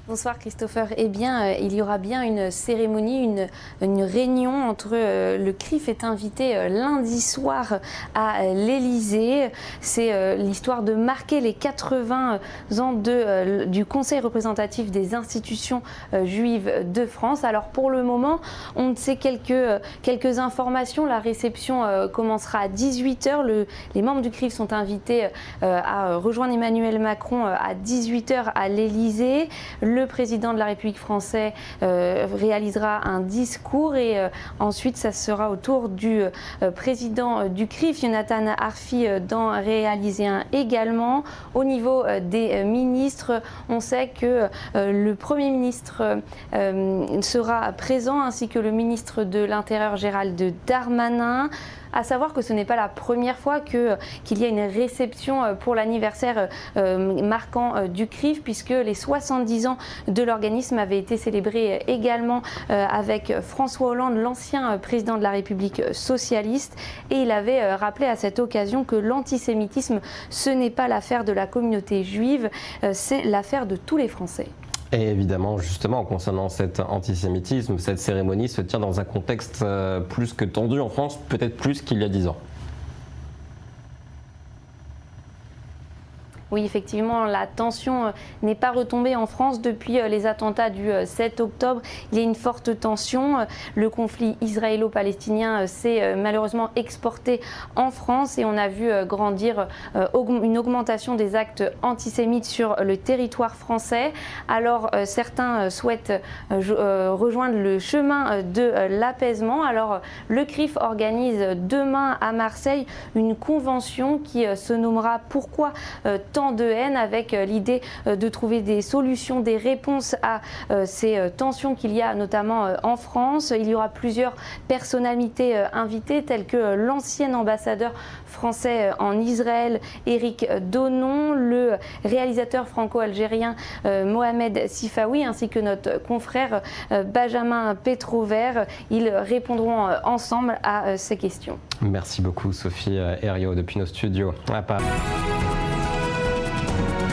Bonsoir Christopher. Eh bien, il y aura bien une cérémonie, une réunion entre le CRIF est invité lundi soir à l'Élysée. C'est l'histoire de marquer les 80 ans du Conseil représentatif des institutions juives de France. Alors pour le moment, on ne sait quelques informations. La réception commencera à 18 h. Les membres du CRIF sont invités à rejoindre Emmanuel Macron à 18 h à l'Élysée. Le président de la République française réalisera un discours et ensuite ça sera au tour du président du CRIF, Yonatan Arfi, d'en réaliser un également. Au niveau des ministres, on sait que le Premier ministre sera présent ainsi que le ministre de l'Intérieur Gérald Darmanin. À savoir que ce n'est pas la première fois qu'il y a une réception pour l'anniversaire marquant du CRIF, puisque les 70 ans de l'organisme avaient été célébrés également avec François Hollande, l'ancien président de la République socialiste, et il avait rappelé à cette occasion que l'antisémitisme, ce n'est pas l'affaire de la communauté juive, c'est l'affaire de tous les Français. Et évidemment, justement, concernant cet antisémitisme, cette cérémonie se tient dans un contexte plus que tendu en France, peut-être plus qu'il y a 10 ans. Oui, effectivement, la tension n'est pas retombée en France depuis les attentats du 7 octobre. Il y a une forte tension. Le conflit israélo-palestinien s'est malheureusement exporté en France et on a vu grandir une augmentation des actes antisémites sur le territoire français. Alors certains souhaitent rejoindre le chemin de l'apaisement. Alors le CRIF organise demain à Marseille une convention qui se nommera « Pourquoi tant de haine ?» avec l'idée de trouver des solutions, des réponses à ces tensions qu'il y a notamment en France. Il y aura plusieurs personnalités invitées telles que l'ancien ambassadeur français en Israël, Éric Donon, le réalisateur franco-algérien Mohamed Sifawi ainsi que notre confrère Benjamin Pétrovert. Ils répondront ensemble à ces questions. Merci beaucoup Sophie Herriot depuis nos studios à Paris.